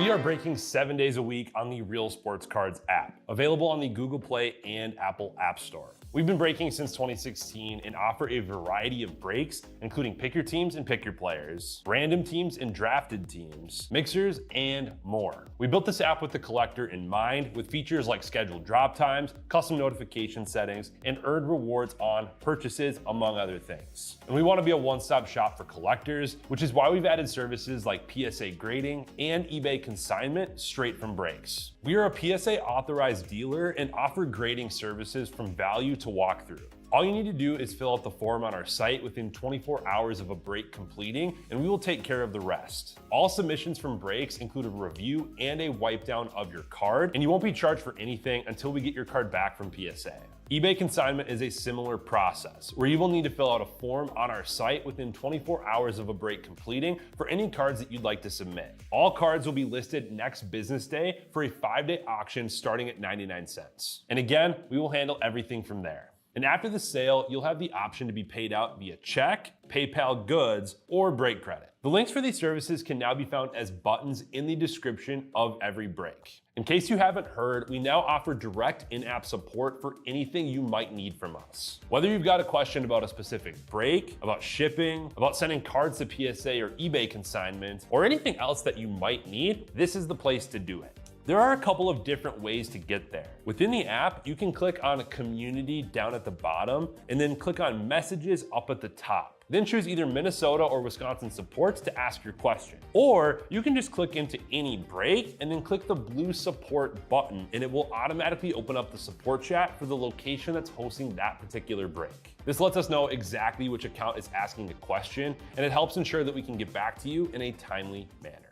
We are breaking 7 days a week on the Real Sports Cards app, available on the Google Play and Apple App Store. We've been breaking since 2016 and offer a variety of breaks, including pick your teams and pick your players, random teams and drafted teams, mixers, and more. We built this app with the collector in mind, with features like scheduled drop times, custom notification settings, and earned rewards on purchases, among other things. And we want to be a one-stop shop for collectors, which is why we've added services like PSA grading and eBay consignment straight from breaks. We are a PSA authorized dealer and offer grading services from value to walkthrough. All you need to do is fill out the form on our site within 24 hours of a break completing, and we will take care of the rest. All submissions from breaks include a review and a wipe down of your card, and you won't be charged for anything until we get your card back from PSA. eBay consignment is a similar process, where you will need to fill out a form on our site within 24 hours of a break completing for any cards that you'd like to submit. All cards will be listed next business day for a 5-day auction starting at 99 cents. And again, we will handle everything from there. And after the sale, you'll have the option to be paid out via check, PayPal goods, or break credit. The links for these services can now be found as buttons in the description of every break. In case you haven't heard, we now offer direct in-app support for anything you might need from us. Whether you've got a question about a specific break, about shipping, about sending cards to PSA or eBay consignment, or anything else that you might need, this is the place to do it. There are a couple of different ways to get there. Within the app, you can click on Community down at the bottom and then click on Messages up at the top. Then choose either Minnesota or Wisconsin supports to ask your question. Or you can just click into any break and then click the blue support button, and it will automatically open up the support chat for the location that's hosting that particular break. This lets us know exactly which account is asking the question, and it helps ensure that we can get back to you in a timely manner.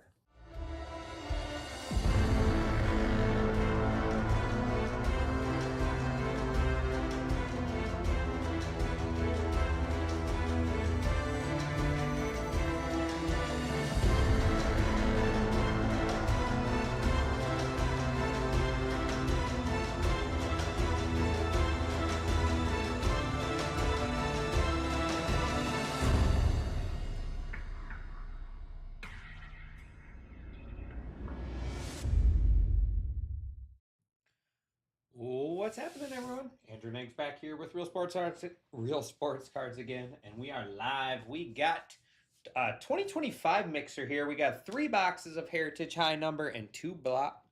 What's happening, everyone? Andrew Niggs back here with Real Sports Cards again, and we are live. We got a 2025 mixer here. We got 3 boxes of Heritage High Number and 2 block.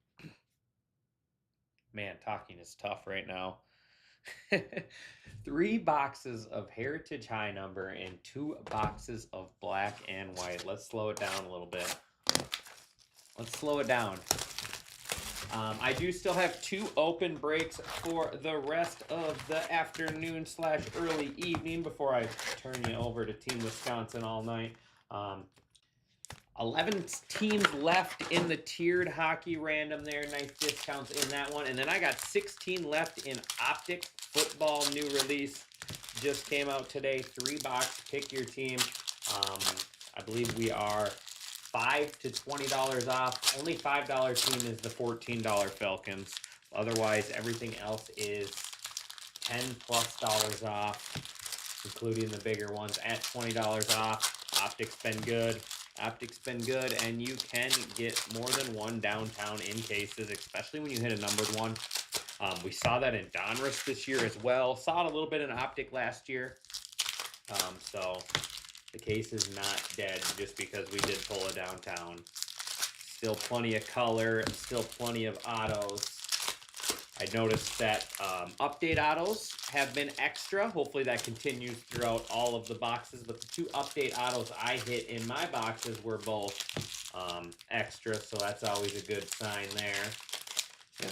Man, talking is tough right now. 3 boxes of Heritage High Number and 2 boxes of black and white. Let's slow it down a little bit. Let's slow it down. I do still have 2 open breaks for the rest of the afternoon / early evening before I turn you over to Team Wisconsin all night. 11 teams left in the tiered hockey random there. Nice discounts in that one. And then I got 16 left in Optic Football new release. Just came out today. 3-box, pick your team. I believe we are $5 to $20 off. Only $5 team is the $14 Falcons. Otherwise, everything else is $10+ off, including the bigger ones at $20 off. Optic's been good. Optic's been good, and you can get more than 1 downtown in cases, especially when you hit a numbered one. We saw that in Donruss this year as well. Saw it a little bit in Optic last year. So the case is not dead just because we did pull a downtown. Still plenty of color, still plenty of autos. I noticed that update autos have been extra. Hopefully that continues throughout all of the boxes, but the 2 update autos I hit in my boxes were both extra, so that's always a good sign there. Yeah.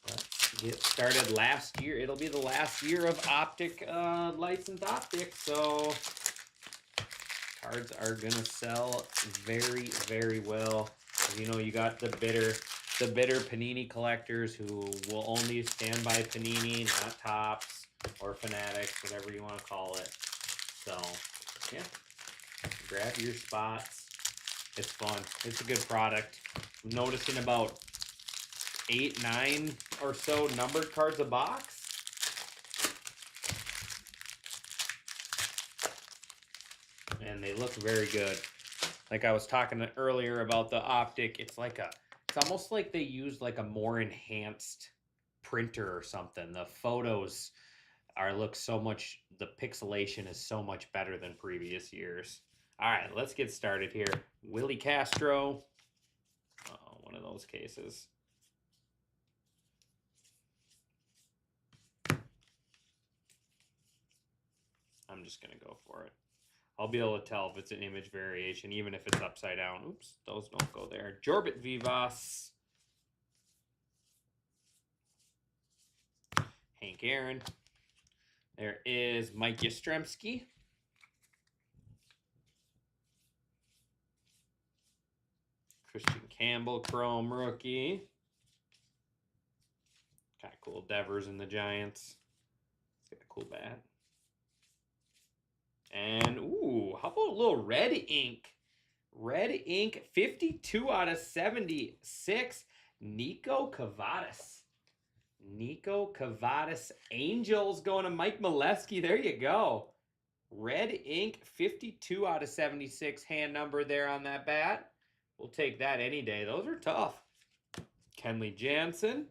Let's get started. Last year, it'll be the last year of Optic, licensed Optic, so cards are gonna sell very, very well. You know, you got the bitter Panini collectors who will only stand by Panini, not Topps or Fanatics, whatever you want to call it. So, yeah, grab your spots. It's fun. It's a good product. I'm noticing about 8, 9 or so numbered cards a box. And they look very good. Like I was talking earlier about the optic, it's almost like they used like a more enhanced printer or something. The photos look so much, the pixelation is so much better than previous years. All right, let's get started here. Willie Castro. Oh, one of those cases. I'm just going to go for it. I'll be able to tell if it's an image variation, even if it's upside down. Oops, those don't go there. Jorbit Vivas. Hank Aaron. There is Mike Yastrzemski. Christian Campbell, Chrome rookie. Kind of cool. Devers and the Giants. It's got a cool bat. And, ooh, how about a little red ink? Red ink, 52 out of 76. Nico Cavadas. Nico Cavadas. Angels going to Mike Molesky. There you go. Red ink, 52 out of 76 hand number there on that bat. We'll take that any day. Those are tough. Kenley Jansen.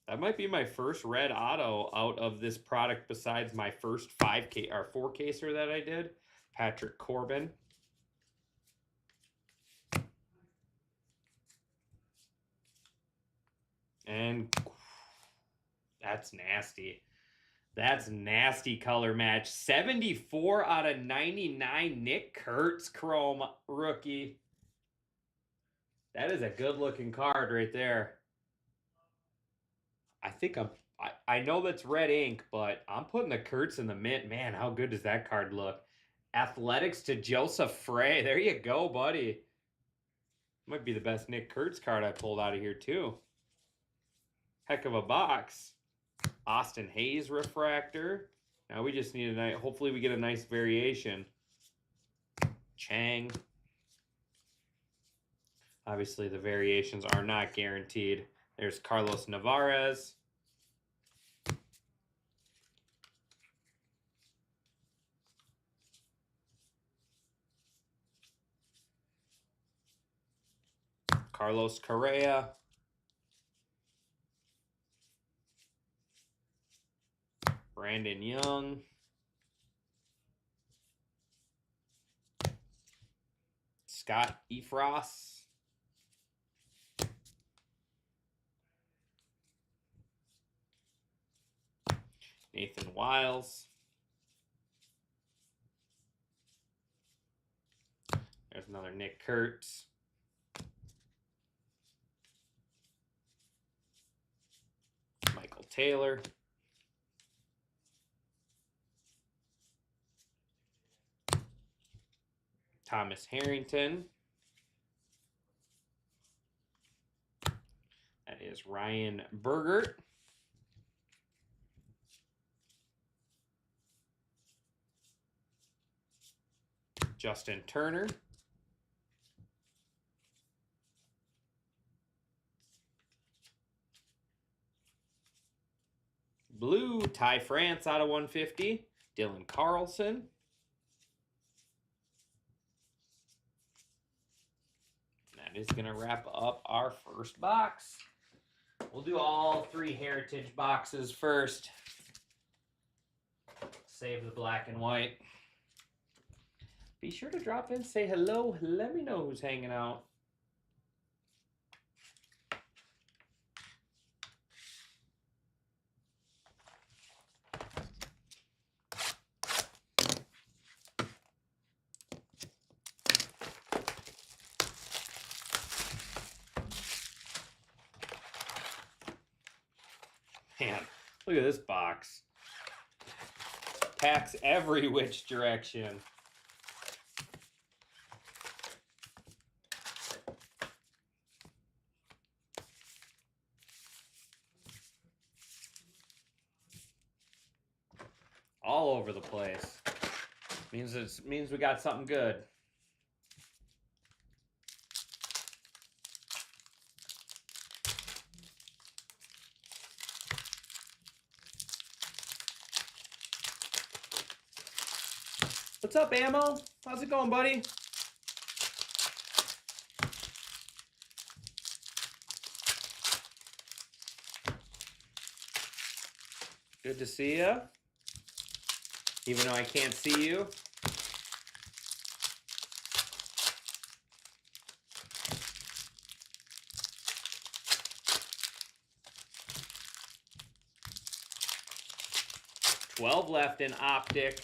That might be my first red auto out of this product besides my first 4-caser that I did. Patrick Corbin. And that's nasty. That's nasty color match. 74 out of 99. Nick Kurtz Chrome rookie. That is a good looking card right there. I know that's red ink, but I'm putting the Kurtz in the mint. Man, how good does that card look? Athletics to Joseph Frey. There you go, buddy. Might be the best Nick Kurtz card I pulled out of here, too. Heck of a box. Austin Hayes refractor. Now we just need hopefully we get a nice variation. Chang. Obviously the variations are not guaranteed. There's Carlos Navarez. Carlos Correa. Brandon Young. Scott Efros. Nathan Wiles. There's another Nick Kurtz. Michael Taylor. Thomas Harrington. That is Ryan Bergert. Justin Turner. Blue, Ty France out of 150. Dylan Carlson. That is going to wrap up our first box. We'll do all 3 Heritage boxes first. Save the black and white. Be sure to drop in, say hello. Let me know who's hanging out. Man, look at this box. Packs every which direction. All over the place. Means we got something good. What's up, Ammo? How's it going, buddy? Good to see you. Even though I can't see you. $12 left in Optic.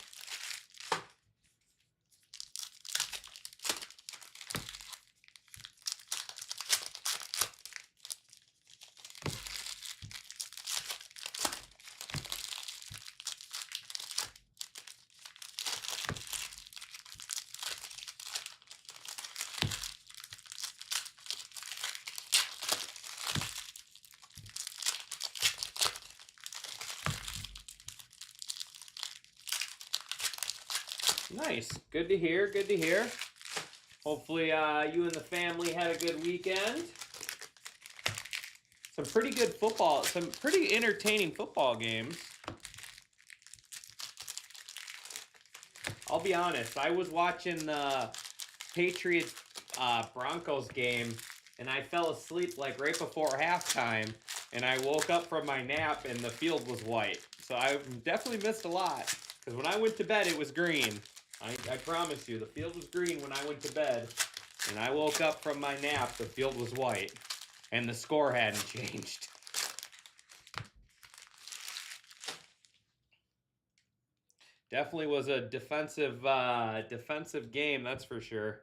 Nice. Good to hear. Good to hear. Hopefully you and the family had a good weekend. Some pretty good football, some pretty entertaining football games. I'll be honest, I was watching the Patriots Broncos game and I fell asleep like right before halftime, and I woke up from my nap and the field was white. So I definitely missed a lot, because when I went to bed it was green. I promise you, the field was green when I went to bed, and I woke up from my nap, the field was white, and the score hadn't changed. Definitely was a defensive game, that's for sure.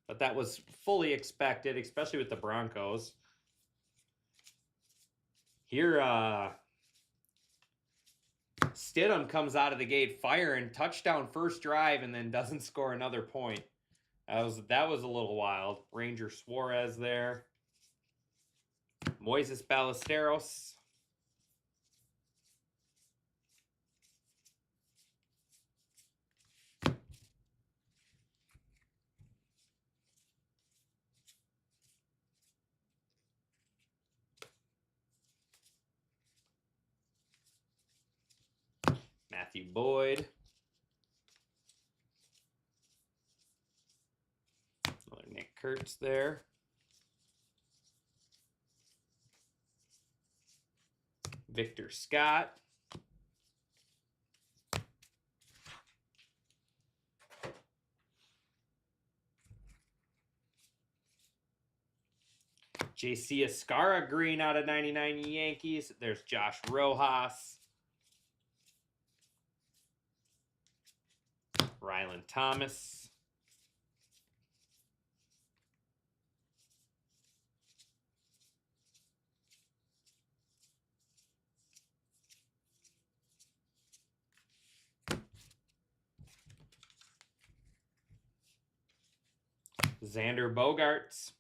But that was fully expected, especially with the Broncos. Here, Stidham comes out of the gate firing, touchdown first drive, and then doesn't score another point. That was a little wild. Ranger Suarez there. Moises Ballesteros. Matthew Boyd. Another Nick Kurtz there. Victor Scott. JC Escarra green out of 99 Yankees. There's Josh Rojas. Rylan Thomas. Xander Bogaerts,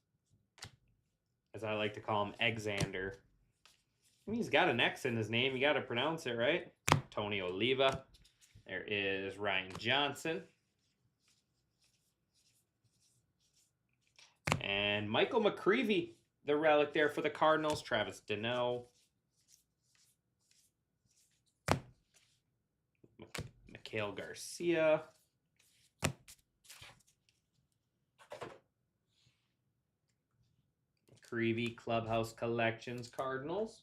as I like to call him, Exander. I mean, he's got an X in his name. You got to pronounce it, right? Tony Oliva. There is Ryan Johnson. And Michael McCreevy, the relic there for the Cardinals. Travis Deneau. Mikhail Garcia. McCreevy Clubhouse Collections Cardinals.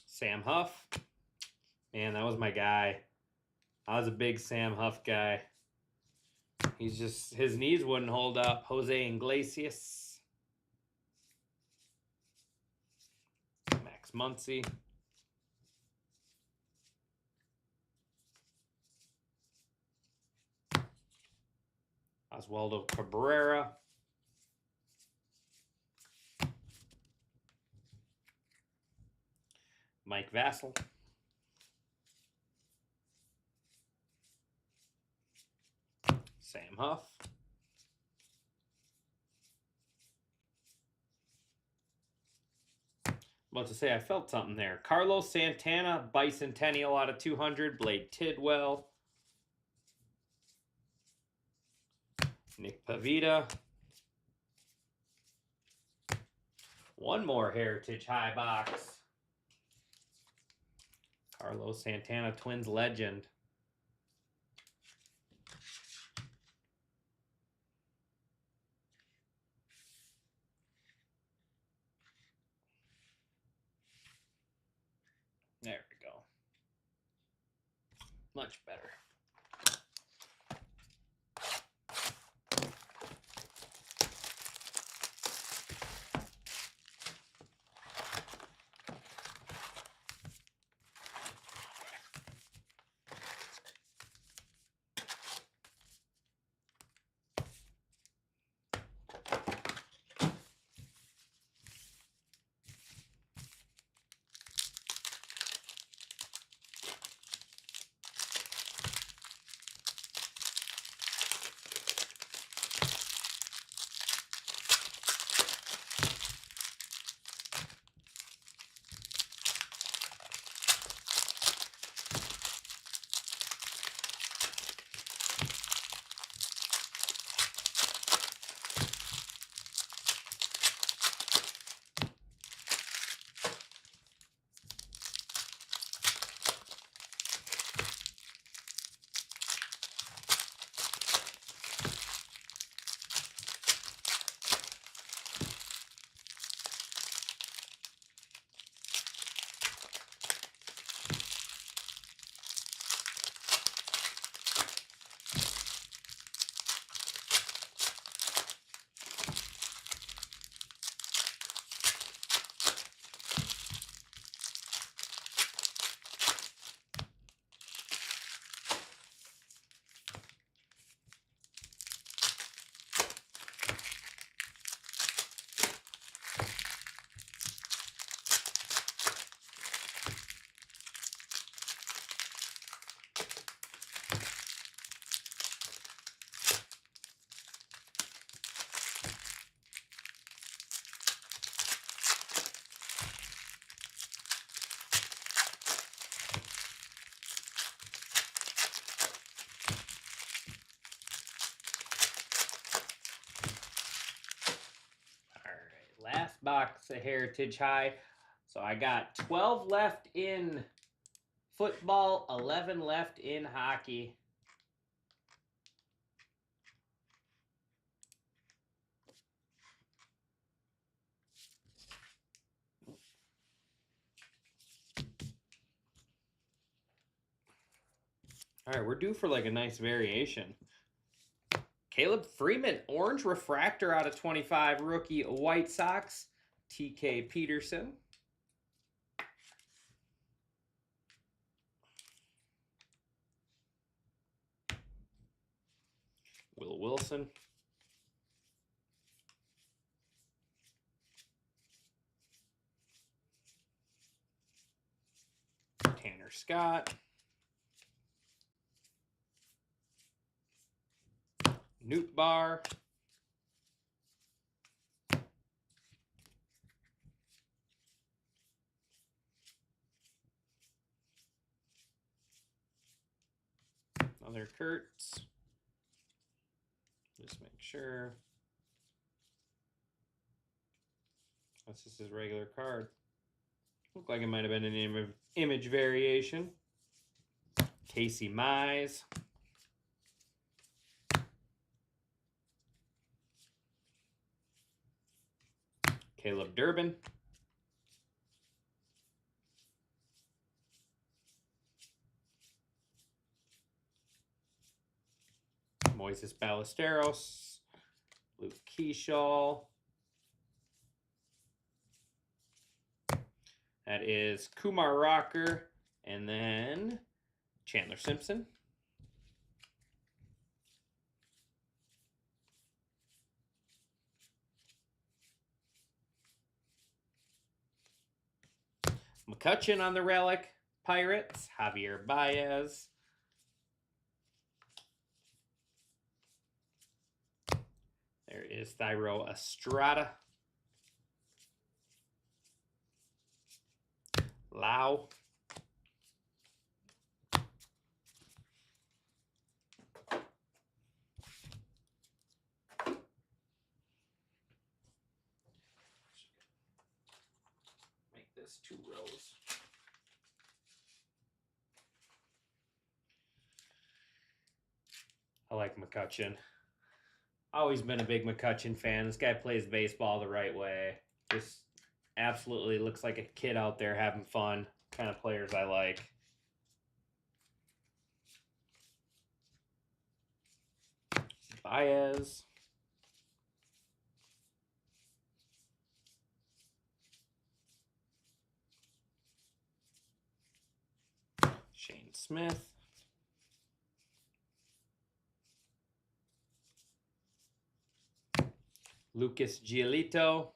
Sam Huff. Man, that was my guy. I was a big Sam Huff guy. He's just, his knees wouldn't hold up. Jose Iglesias. Max Muncy. Oswaldo Cabrera. Mike Vassell. Sam Huff. About to say, I felt something there. Carlos Santana, Bicentennial out of 200. Blade Tidwell. Nick Pavita. One more Heritage High box. Carlos Santana, Twins legend. There we go. Much better. Last box of Heritage High. So I got 12 left in football, 11 left in hockey. All right, we're due for like a nice variation. Caleb Freeman, orange refractor out of 25, rookie White Sox. TK Peterson. Will Wilson. Tanner Scott. Newt Bar. Another Kurtz. Just make sure. That's just his regular card. Looked like it might have been an image variation. Casey Mize. Caleb Durbin. Moises Ballesteros. Luke Keyshaw. That is Kumar Rocker. And then Chandler Simpson. McCutcheon on the relic. Pirates. Javier Baez. There is Thairo Estrada. Lau. Make this 2 rows. I like McCutchen. Always been a big McCutchen fan. This guy plays baseball the right way. Just absolutely looks like a kid out there having fun. Kind of players I like. Baez. Shane Smith. Lucas Giolito.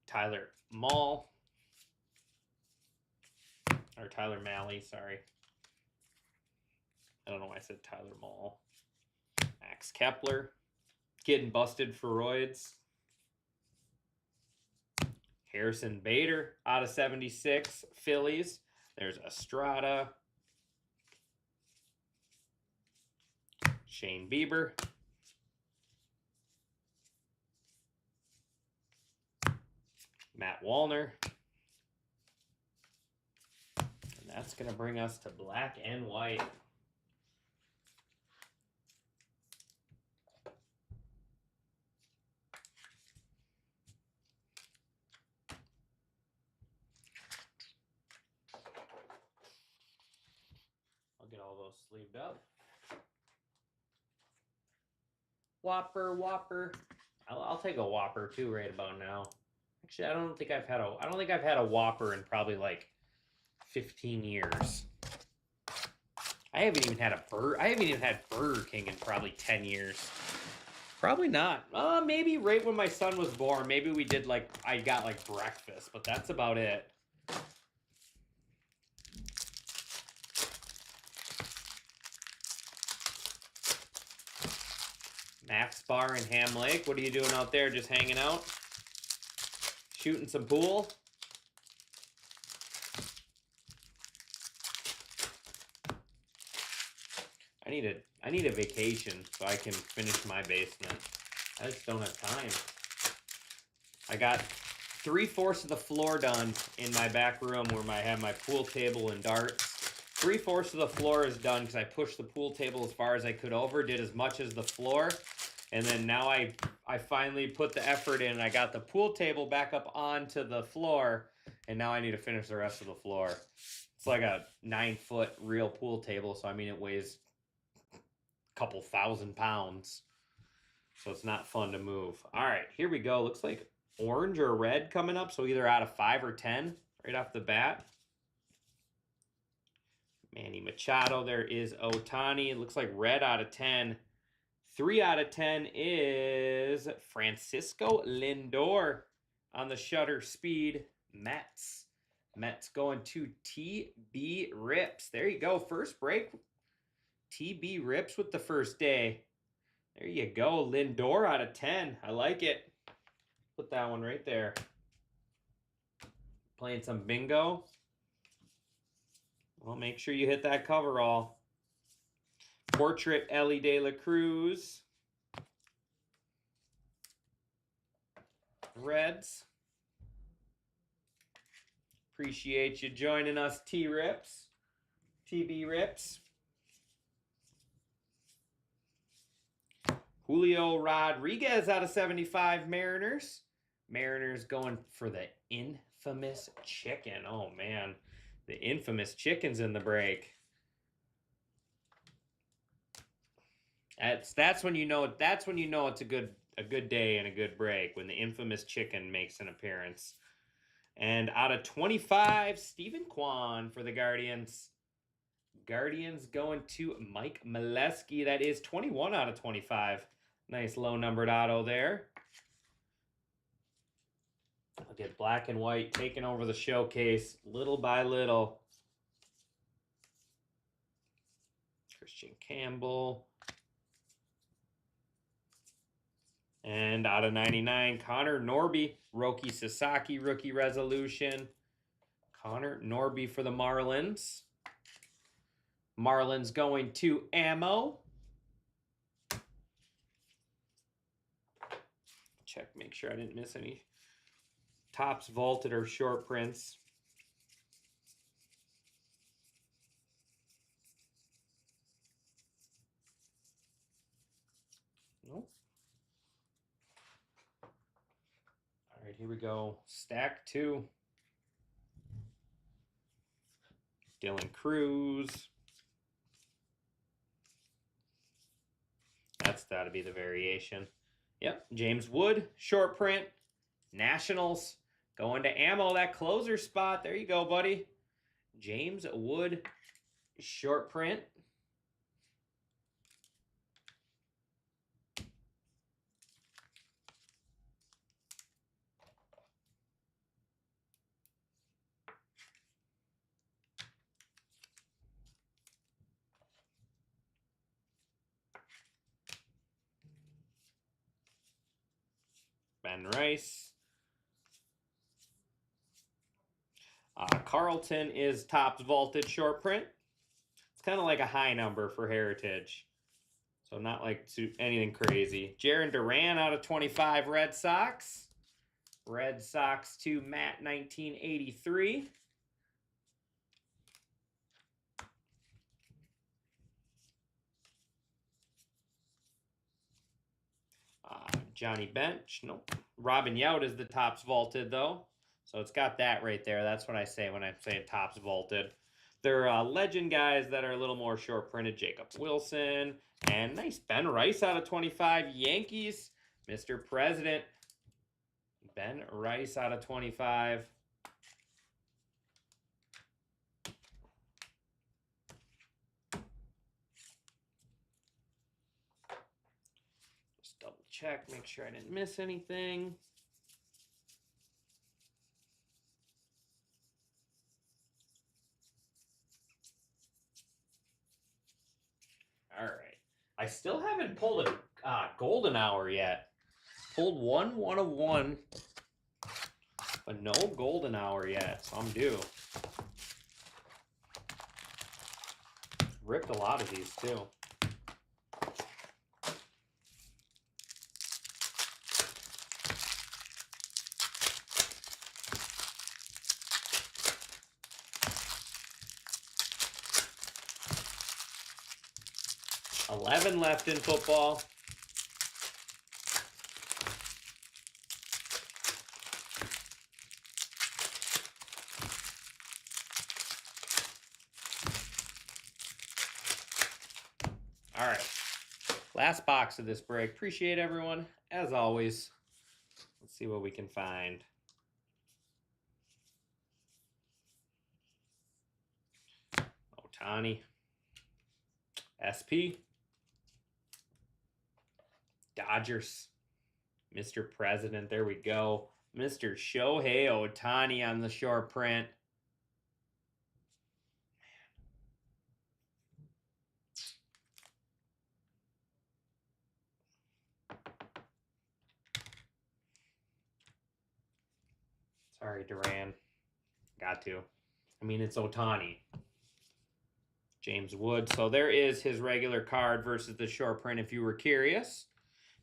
Tyler Mall. Or Tyler Malley, sorry. I don't know why I said Tyler Mall. Max Kepler. Getting busted for roids. Harrison Bader out of 76. Phillies. There's Estrada. Shane Bieber. Matt Wallner. And that's going to bring us to black and white. I'll get all those sleeved up. Whopper. I'll take a Whopper too right about now. Actually, I don't think I've had a Whopper in probably like 15 years. I haven't even had Burger King in probably 10 years. Probably not. Maybe right when my son was born, maybe we did I got like breakfast, but that's about it. Max Bar in Ham Lake. What are you doing out there? Just hanging out? Shooting some pool? I need a vacation so I can finish my basement. I just don't have time. I got 3/4 of the floor done in my back room where I have my pool table and darts. 3/4 of the floor is done because I pushed the pool table as far as I could over, did as much as the floor. And then now I finally put the effort in. I got the pool table back up onto the floor, and now I need to finish the rest of the floor. It's like a 9-foot real pool table, so I mean it weighs a couple thousand pounds. So it's not fun to move. All right, here we go. Looks like orange or red coming up, so either out of 5 or 10 right off the bat. Manny Machado, there is Ohtani. It looks like red out of 10. 3 out of 10 is Francisco Lindor on the shutter speed. Mets going to TB Rips. There you go. First break. TB Rips with the first day. There you go. Lindor out of 10. I like it. Put that one right there. Playing some bingo. Well, make sure you hit that coverall. Portrait Ellie De La Cruz. Reds. Appreciate you joining us, T-Rips. TB Rips. Julio Rodriguez out of 75 Mariners. Mariners going for the infamous chicken. Oh, man. The infamous chicken's in the break. That's when you know it's a good day and a good break, when the infamous chicken makes an appearance. And out of 25, Stephen Kwan for the Guardians. Guardians going to Mike Molesky. That is 21 out of 25. Nice low numbered auto there. I'll get black and white taking over the showcase little by little. Christian Campbell. And out of 99, Connor Norby, Roki Sasaki rookie resolution. Connor Norby for the Marlins. Marlins going to ammo. Check, make sure I didn't miss any tops vaulted or short prints. Nope. All right, here we go. Stack 2. Dylan Cruz. That's got to be the variation. Yep, James Wood, short print. Nationals going to ammo, that closer spot. There you go, buddy. James Wood, short print. Ben Rice. Carlton is tops vaulted short print. It's kind of like a high number for Heritage. So not like anything crazy. Jaron Duran out of 25 Red Sox. Red Sox to Matt 1983. Johnny Bench. Nope. Robin Yount is the tops vaulted, though. So it's got that right there. That's what I say when I say tops vaulted. They're legend guys that are a little more short printed. Jacob Wilson. And nice Ben Rice out of 25 Yankees. Mr. President. Ben Rice out of 25. Just double check, make sure I didn't miss anything. All right. I still haven't pulled a golden hour yet. Pulled one of one, but no golden hour yet, so I'm due. Ripped a lot of these too. $11 left in football. All right, last box of this break. Appreciate everyone, as always. Let's see what we can find. Ohtani. SP. Dodgers. Mr. President, there we go. Mr. Shohei Ohtani on the short print. Sorry, Duran. Got to. I mean, it's Ohtani. James Wood. So there is his regular card versus the short print if you were curious.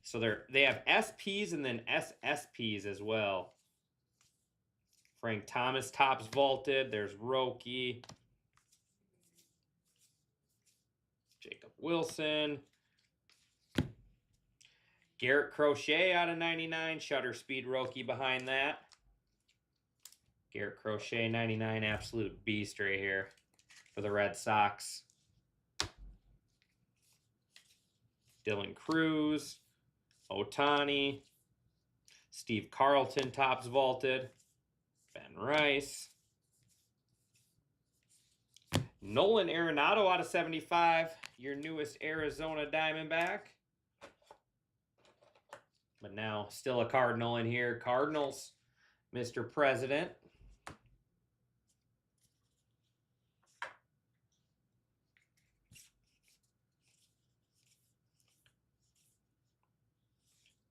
So they have SPs and then SSPs as well. Frank Thomas tops vaulted. There's Roki. Jacob Wilson. Garrett Crochet out of 99. Shutter speed Roki behind that. Garrett Crochet 99, absolute beast right here for the Red Sox. Dylan Cruz, Ohtani, Steve Carlton tops vaulted, Ben Rice, Nolan Arenado out of 75, your newest Arizona Diamondback. But now still a Cardinal in here. Cardinals, Mr. President.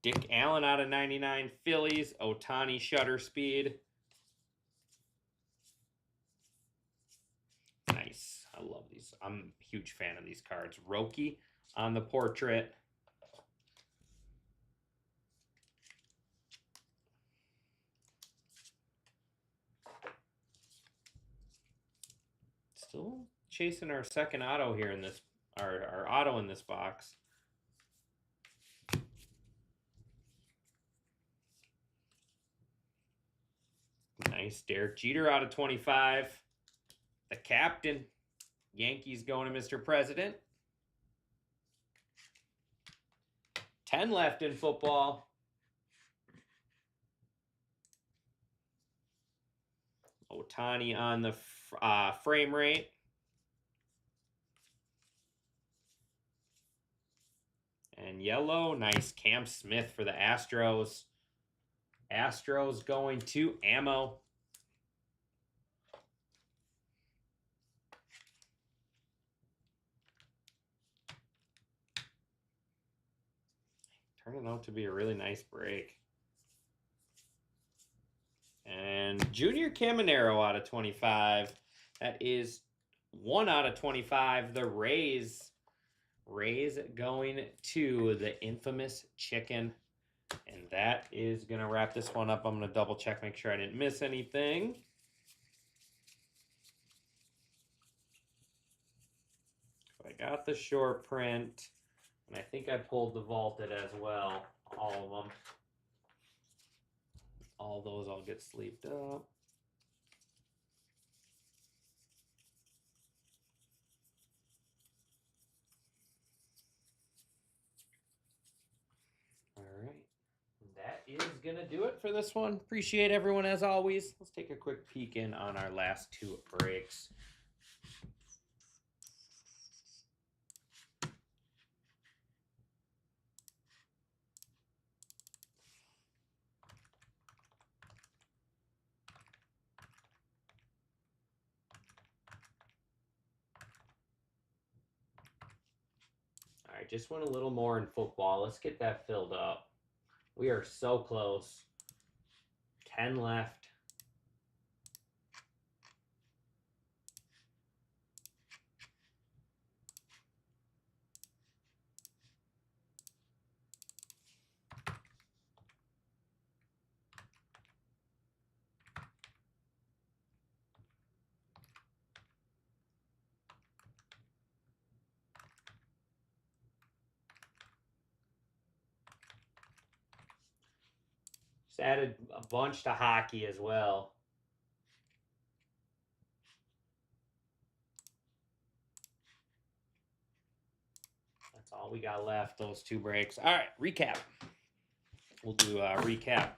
Dick Allen out of 99, Phillies. Ohtani shutter speed. Nice. I love these. I'm a huge fan of these cards. Roki on the portrait. Still chasing our second auto here in this, our auto in this box. Nice. Derek Jeter out of 25. The captain. Yankees going to Mr. President. 10 left in football. Ohtani on the frame rate. And yellow, nice. Cam Smith for the Astros. Astros going to ammo. Turning out to be a really nice break. And Junior Caminero out of 25. That is 1 out of 25. The Rays. Rays going to the infamous chicken. And that is going to wrap this one up. I'm going to double check, make sure I didn't miss anything. I got the short print. And I think I pulled the vaulted as well. All of them. All those all get sleeved up. All right. That is going to do it for this one. Appreciate everyone as always. Let's take a quick peek in on our last 2 breaks. All right, just went a little more in football. Let's get that filled up. We are so close. 10 left. Just added a bunch to hockey as well. That's all we got left, those 2 breaks. All right, recap. We'll do a recap.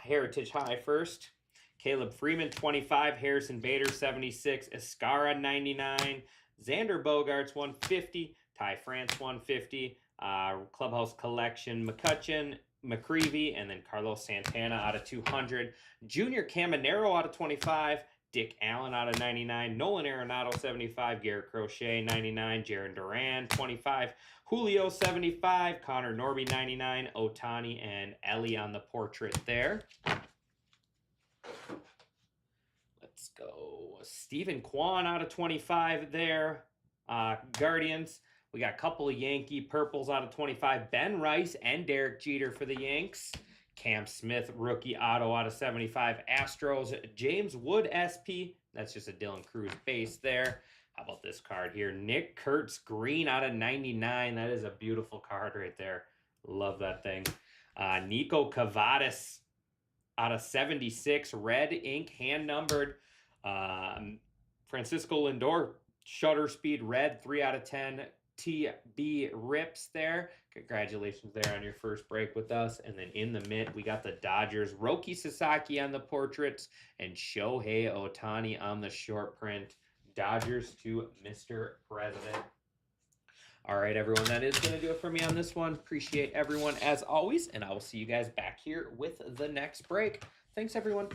Heritage High first. Caleb Freeman, 25. Harrison Bader, 76. Escara, 99. Xander Bogaerts, 150. Ty France, 150. Clubhouse Collection, McCutcheon, McCreevy, and then Carlos Santana out of 200. Junior Caminero out of 25. Dick Allen out of 99. Nolan Arenado, 75. Garrett Crochet, 99. Jaron Duran, 25. Julio, 75. Connor Norby, 99. Ohtani and Ellie on the portrait there. Let's go. Stephen Kwan out of 25 there. Guardians. We got a couple of Yankee purples out of 25. Ben Rice and Derek Jeter for the Yanks. Cam Smith, rookie auto out of 75. Astros, James Wood SP. That's just a Dylan Cruz base there. How about this card here? Nick Kurtz green out of 99. That is a beautiful card right there. Love that thing. Nico Cavadas out of 76. Red ink, hand numbered. Francisco Lindor, shutter speed red, 3 out of 10. TB Rips there. Congratulations there on your first break with us. And then in the mint, we got the Dodgers. Roki Sasaki on the portraits and Shohei Ohtani on the short print. Dodgers to Mr. President. All right, everyone, that is going to do it for me on this one. Appreciate everyone as always, and I will see you guys back here with the next break. Thanks, everyone.